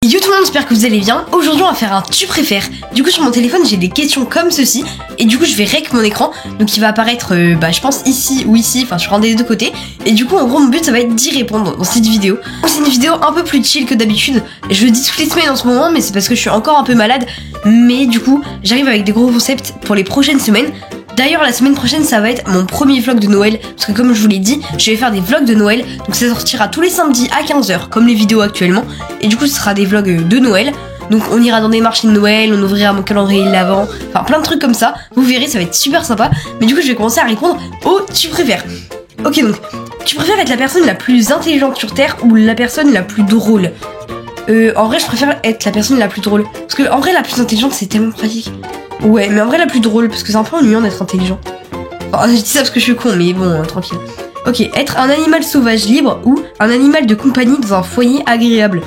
Yo tout le monde, j'espère que vous allez bien. Aujourd'hui on va faire un tu préfères. Du coup sur mon téléphone j'ai des questions comme ceci. Et du coup je vais rec mon écran. Donc il va apparaître je pense ici ou ici. Enfin je prends des deux côtés. Et du coup en gros mon but ça va être d'y répondre dans cette vidéo. C'est une vidéo un peu plus chill que d'habitude. Je le dis toutes les semaines en ce moment, mais c'est parce que je suis encore un peu malade. Mais du coup j'arrive avec des gros concepts pour les prochaines semaines. D'ailleurs la semaine prochaine ça va être mon premier vlog de Noël. Parce que comme je vous l'ai dit, je vais faire des vlogs de Noël. Donc ça sortira tous les samedis à 15h comme les vidéos actuellement. Et du coup ce sera des vlogs de Noël. Donc on ira dans des marchés de Noël, on ouvrira mon calendrier de l'Avent. Enfin plein de trucs comme ça. Vous verrez, ça va être super sympa. Mais du coup je vais commencer à répondre au tu préfères. Ok donc, tu préfères être la personne la plus intelligente sur Terre ou la personne la plus drôle? En vrai je préfère être la personne la plus drôle. Parce que en vrai la plus intelligente c'est tellement pratique. Ouais, mais en vrai la plus drôle, parce que c'est un peu ennuyant d'être intelligent. Enfin, je dis ça parce que je suis con, mais bon, tranquille. Ok, être un animal sauvage libre ou un animal de compagnie dans un foyer agréable.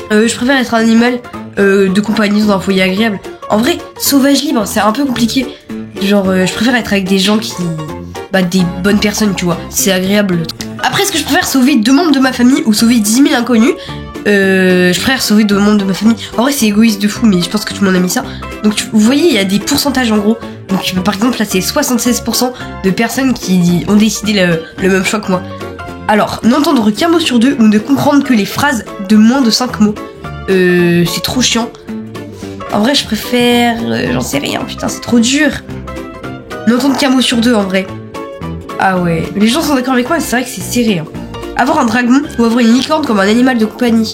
Je préfère être un animal de compagnie dans un foyer agréable. En vrai, sauvage libre, c'est un peu compliqué. Genre, je préfère être avec des gens qui... des bonnes personnes, tu vois. C'est agréable. Après, est-ce que je préfère sauver 2 membres de ma famille ou sauver 10 000 inconnus? Je préfère sauver 2 membres de ma famille. En vrai c'est égoïste de fou, mais je pense que tout le monde a mis ça. Donc vous voyez il y a des pourcentages en gros. Donc par exemple là c'est 76% de personnes qui ont décidé le même choix que moi. Alors n'entendre qu'un mot sur 2 ou ne comprendre que les phrases de moins de 5 mots. C'est trop chiant. En vrai je préfère... j'en sais rien, putain c'est trop dur. N'entendre qu'un mot sur 2 en vrai. Ah ouais, les gens sont d'accord avec moi, c'est vrai que c'est serré hein. Avoir un dragon ou avoir une licorne comme un animal de compagnie.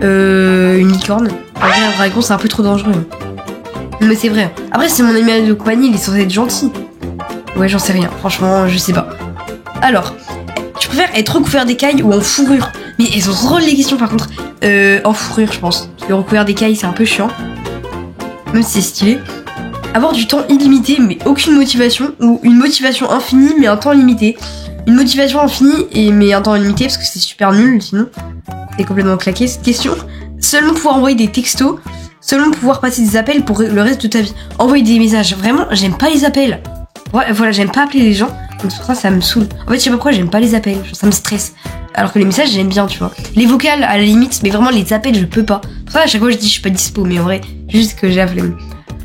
Une licorne. En vrai, un dragon, c'est un peu trop dangereux. Mais c'est vrai. Après, c'est mon animal de compagnie, il est censé être gentil. Ouais, j'en sais rien. Franchement, je sais pas. Alors, tu préfères être recouvert d'écailles ou en fourrure? Mais elles sont drôles les questions par contre. En fourrure, je pense. Parce que recouvert d'écailles, c'est un peu chiant. Même si c'est stylé. Avoir du temps illimité, mais aucune motivation. Ou une motivation infinie, mais un temps limité. Une motivation infinie mais un temps limité parce que c'est super nul sinon. C'est complètement claqué cette question. Seulement pouvoir envoyer des textos. Seulement pouvoir passer des appels pour le reste de ta vie. Envoyer des messages. Vraiment, j'aime pas les appels. Ouais, voilà, j'aime pas appeler les gens. Donc pour ça me saoule. En fait, je sais pas pourquoi j'aime pas les appels. Ça me stresse. Alors que les messages, j'aime bien, tu vois. Les vocales, à la limite, mais vraiment les appels, je peux pas. Pour ça, à chaque fois, je dis je suis pas dispo. Mais en vrai, juste que j'ai la flemme.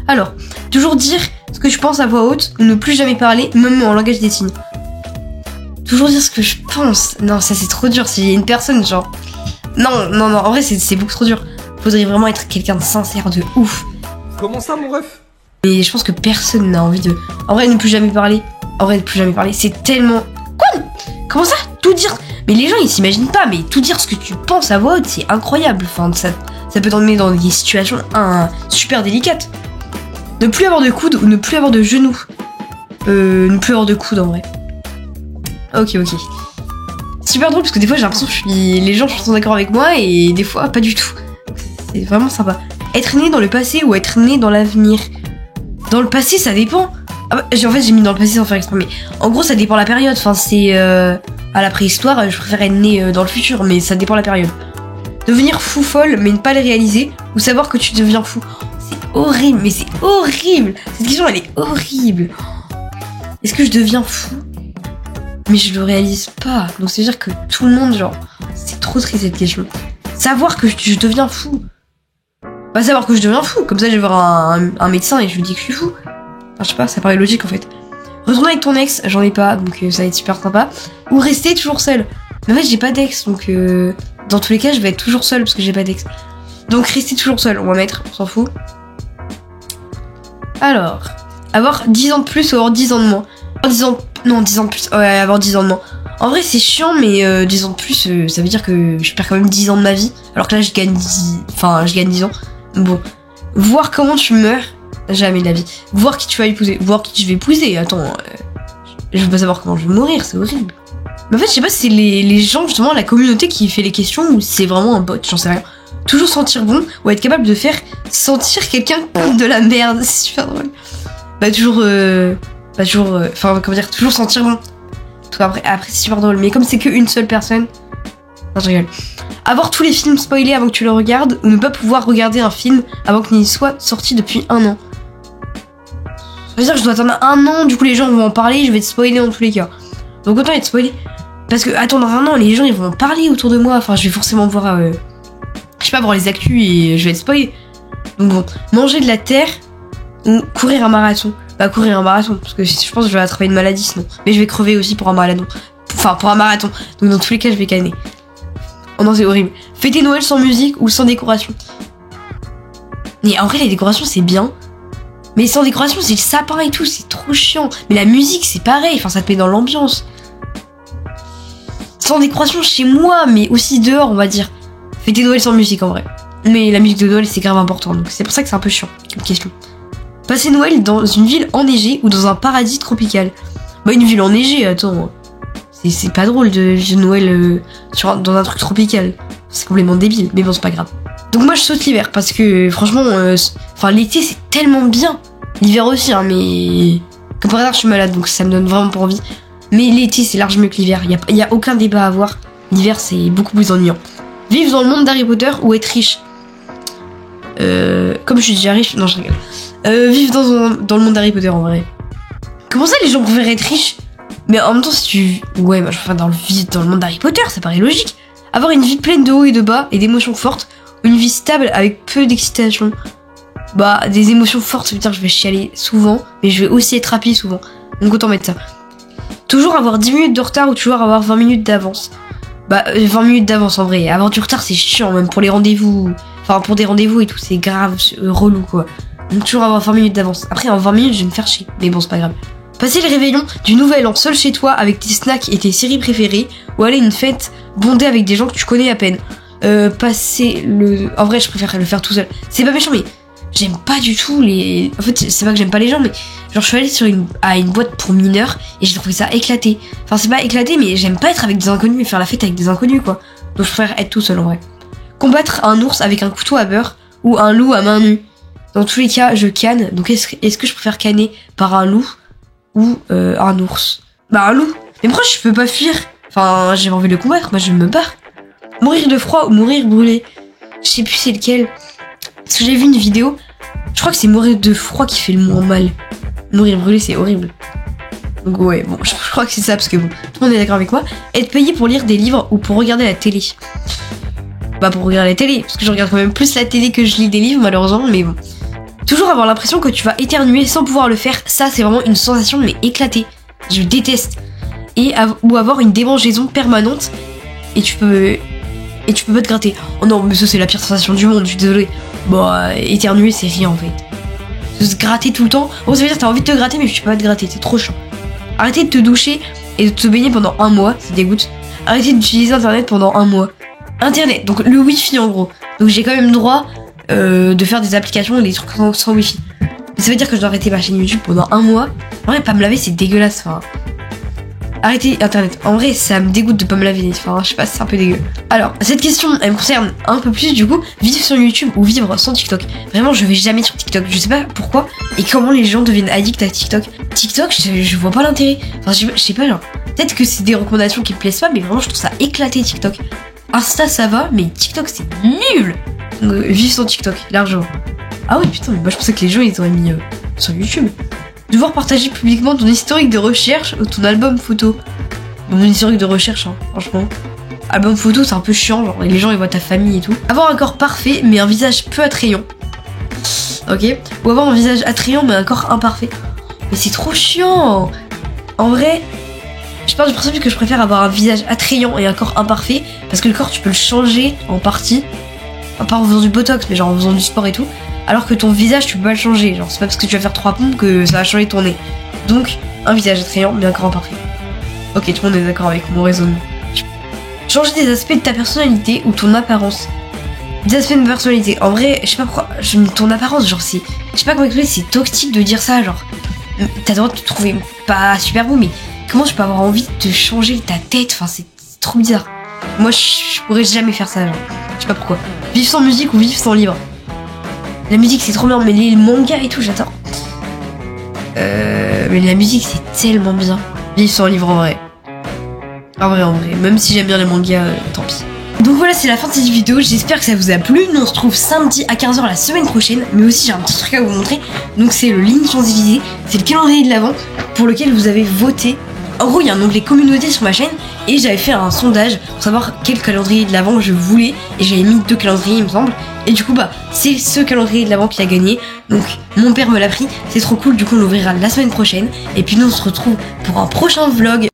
Alors, toujours dire ce que je pense à voix haute ou ne plus jamais parler, même en langage des signes. Toujours dire ce que je pense. Non, ça c'est trop dur. S'il y a une personne, genre... Non, en vrai c'est beaucoup trop dur. Faudrait vraiment être quelqu'un de sincère, de ouf. Comment ça, mon ref? Et je pense que personne n'a envie de... En vrai, ne plus jamais parler. En vrai, ne plus jamais parler, c'est tellement... Quoi? Comment ça? Tout dire? Mais les gens, ils s'imaginent pas, mais tout dire ce que tu penses à voix haute, c'est incroyable. Enfin, ça peut t'emmener dans des situations super délicates. Ne plus avoir de coude ou ne plus avoir de genoux. Ne plus avoir de coude, en vrai. Ok. Super drôle parce que des fois j'ai l'impression que les gens sont d'accord avec moi et des fois pas du tout. C'est vraiment sympa. Être né dans le passé ou être né dans l'avenir? Dans le passé ça dépend. En fait j'ai mis dans le passé sans faire exprès, mais en gros ça dépend la période. Enfin c'est à la préhistoire, je préfère être né dans le futur, mais ça dépend la période. Devenir fou folle mais ne pas le réaliser ou savoir que tu deviens fou. C'est horrible, mais c'est horrible. Cette question elle est horrible. Est-ce que je deviens fou? Mais je le réalise pas. Donc c'est à dire que tout le monde, genre... C'est trop triste cette question. Savoir que je deviens fou. Pas savoir que je deviens fou. Comme ça je vais voir un médecin et je lui dis que je suis fou. Enfin je sais pas, ça paraît logique en fait. Retourner avec ton ex, j'en ai pas, donc ça va être super sympa. Ou rester toujours seul. Mais en fait j'ai pas d'ex, donc dans tous les cas je vais être toujours seule parce que j'ai pas d'ex. Donc rester toujours seul, on va mettre, on s'en fout. Alors, avoir 10 ans de plus ou avoir 10 ans de moins? 10 ans de plus, ouais, avoir 10 ans de moins. En vrai c'est chiant mais 10 ans de plus ça veut dire que je perds quand même 10 ans de ma vie. Alors que là je gagne 10 ans. Bon, voir comment tu meurs, jamais de la vie. Voir qui tu vas épouser, voir qui tu vas épouser. Attends, je veux pas savoir comment je vais mourir, c'est horrible. Mais en fait je sais pas si c'est les gens justement, la communauté qui fait les questions ou si c'est vraiment un bot, j'en sais rien. Toujours sentir bon ou être capable de faire sentir quelqu'un comme de la merde, c'est super drôle. Toujours sentir bon. Après c'est super drôle, mais comme c'est qu'une seule personne. Non, je rigole. Avoir tous les films spoilés avant que tu le regardes, ou ne pas pouvoir regarder un film avant qu'il soit sorti depuis 1 an. Ça veut dire que je dois attendre 1 an, du coup les gens vont en parler, je vais être spoilé dans tous les cas. Donc autant être spoilé. Parce que attendre 1 an, les gens ils vont en parler autour de moi, enfin je vais forcément voir je sais pas, voir les actus et je vais être spoilé. Donc bon, manger de la terre ou courir un marathon. Bah courir un marathon, parce que je pense que je vais attraper une maladie sinon. Mais je vais crever aussi pour un marathon. Enfin, pour un marathon. Donc dans tous les cas, je vais canner. Oh non, c'est horrible. Fêter Noël sans musique ou sans décoration. Mais en vrai, les décorations, c'est bien. Mais sans décoration, c'est le sapin et tout, c'est trop chiant. Mais la musique, c'est pareil, enfin, ça te met dans l'ambiance. Sans décoration chez moi, mais aussi dehors, on va dire. Fêter Noël sans musique, en vrai. Mais la musique de Noël, c'est grave important, donc c'est pour ça que c'est un peu chiant, comme question. Passer Noël dans une ville enneigée ou dans un paradis tropical. Bah, une ville enneigée, attends. C'est pas drôle de vivre Noël dans un truc tropical. C'est complètement débile, mais bon, c'est pas grave. Donc moi, je saute l'hiver, parce que, franchement, l'été, c'est tellement bien. L'hiver aussi, hein, mais... Comme par hasard, je suis malade, donc ça me donne vraiment pas envie. Mais l'été, c'est large mieux que l'hiver. Y a aucun débat à avoir. L'hiver, c'est beaucoup plus ennuyant. Vivre dans le monde d'Harry Potter ou être riche. Comme je suis déjà riche... Non, je rigole. Vivre dans le monde d'Harry Potter, en vrai. Comment ça, les gens préfèrent être riches? Mais en même temps, si tu... Ouais, bah, je préfère vivre dans le monde d'Harry Potter, ça paraît logique. Avoir une vie pleine de hauts et de bas et d'émotions fortes. Ou une vie stable avec peu d'excitation. Bah, des émotions fortes, putain, je vais chialer souvent. Mais je vais aussi être rapide souvent. Donc autant mettre ça. Toujours avoir 10 minutes de retard ou toujours avoir 20 minutes d'avance. Bah, 20 minutes d'avance en vrai. Avoir du retard, c'est chiant, même pour les rendez-vous. Enfin, pour des rendez-vous et tout, c'est grave, relou quoi. Donc toujours avoir 20 minutes d'avance. Après, en 20 minutes, je vais me faire chier. Mais bon, c'est pas grave. Passer le réveillon du nouvel an seul chez toi avec tes snacks et tes séries préférées. Ou aller à une fête bondée avec des gens que tu connais à peine. Passer le... En vrai, je préfère le faire tout seul. C'est pas méchant, mais j'aime pas du tout les... En fait, c'est pas que j'aime pas les gens, mais... Genre, je suis allée à une boîte pour mineurs et j'ai trouvé ça éclaté. Enfin, c'est pas éclaté, mais j'aime pas être avec des inconnus et faire la fête avec des inconnus, quoi. Donc, je préfère être tout seul, en vrai. Combattre un ours avec un couteau à beurre ou un loup à main nue. Dans tous les cas, je canne. Donc, est-ce que je préfère canner par un loup ou un ours? Bah, un loup. Mais pourquoi je peux pas fuir? Enfin, j'ai envie de le combattre. Moi, je me barre. Mourir de froid ou mourir brûlé. Je sais plus c'est lequel. Parce que j'ai vu une vidéo. Je crois que c'est mourir de froid qui fait le moins mal. Mourir brûlé, c'est horrible. Donc ouais, bon, je crois que c'est ça, parce que bon, tout le monde est d'accord avec moi. Être payé pour lire des livres ou pour regarder la télé. Bah pour regarder la télé, parce que je regarde quand même plus la télé que je lis des livres, malheureusement, mais bon. Toujours avoir l'impression que tu vas éternuer sans pouvoir le faire, ça c'est vraiment une sensation mais éclatée. Je déteste. Ou avoir une démangeaison permanente et tu peux pas te gratter. Oh non, mais ça c'est la pire sensation du monde, je suis désolée. Bon, éternuer c'est rien en fait. Se gratter tout le temps. Bon, ça veut dire que t'as envie de te gratter, mais tu peux pas te gratter, c'est trop chiant. Arrêter de te doucher et de te baigner pendant un mois, ça dégoûte. Arrêter d'utiliser internet pendant un mois. Internet, donc le wifi en gros. Donc j'ai quand même droit de faire des applications et des trucs sans wifi. Mais ça veut dire que je dois arrêter ma chaîne YouTube pendant un mois. En vrai, pas me laver, c'est dégueulasse. Enfin, arrêter internet. En vrai, ça me dégoûte de pas me laver. Enfin, je sais pas, c'est un peu dégueu. Alors, cette question, elle me concerne un peu plus du coup. Vivre sur YouTube ou vivre sans TikTok. Vraiment, je vais jamais sur TikTok. Je sais pas pourquoi et comment les gens deviennent addicts à TikTok. TikTok, je vois pas l'intérêt. Enfin, je sais pas, genre. Peut-être que c'est des recommandations qui me plaisent pas, mais vraiment, je trouve ça éclaté TikTok. Insta, ça va, mais TikTok, c'est nul. Vivre sans TikTok, largement. Ah oui, putain, mais moi je pensais que les gens ils auraient mis sur YouTube. Devoir partager publiquement ton historique de recherche ou ton album photo. Mon historique de recherche, hein, franchement. Album photo, c'est un peu chiant, genre les gens ils voient ta famille et tout. Avoir un corps parfait mais un visage peu attrayant. Ok. Ou avoir un visage attrayant mais un corps imparfait. Mais c'est trop chiant. En vrai, je pars du principe que je préfère avoir un visage attrayant et un corps imparfait. Parce que le corps tu peux le changer en partie. Pas en faisant du botox, mais genre en faisant du sport et tout. Alors que ton visage, tu peux pas le changer. Genre, c'est pas parce que tu vas faire 3 pompes que ça va changer ton nez. Donc, un visage attrayant, mais un corps imparfait. Ok, tout le monde est d'accord avec mon raisonnement. Changer des aspects de ta personnalité ou ton apparence. Des aspects de ma personnalité. En vrai, je sais pas pourquoi. Ton apparence, genre, c'est. Je sais pas comment expliquer, c'est toxique de dire ça. Genre, t'as le droit de te trouver pas super beau, mais comment je peux avoir envie de te changer ta tête? Enfin, c'est trop bizarre. Moi, je pourrais jamais faire ça, genre. Je sais pas pourquoi. Vivre sans musique ou vivre sans livre. La musique c'est trop bien, mais les mangas et tout j'adore. Mais la musique c'est tellement bien. Vivre sans livre en vrai. En vrai. Même si j'aime bien les mangas, tant pis. Donc voilà, c'est la fin de cette vidéo. J'espère que ça vous a plu. Nous on se retrouve samedi à 15h la semaine prochaine. Mais aussi j'ai un petit truc à vous montrer. Donc c'est le Ligne Champs-Élysées. C'est le calendrier de l'Avent pour lequel vous avez voté. En gros, il y a un onglet communauté sur ma chaîne Et j'avais fait un sondage pour savoir quel calendrier de l'Avent je voulais. Et j'avais mis 2 calendriers, il me semble. Et du coup, bah, c'est ce calendrier de l'Avent qui a gagné. Donc, mon père me l'a pris. C'est trop cool. Du coup, on l'ouvrira la semaine prochaine. Et puis, nous, on se retrouve pour un prochain vlog.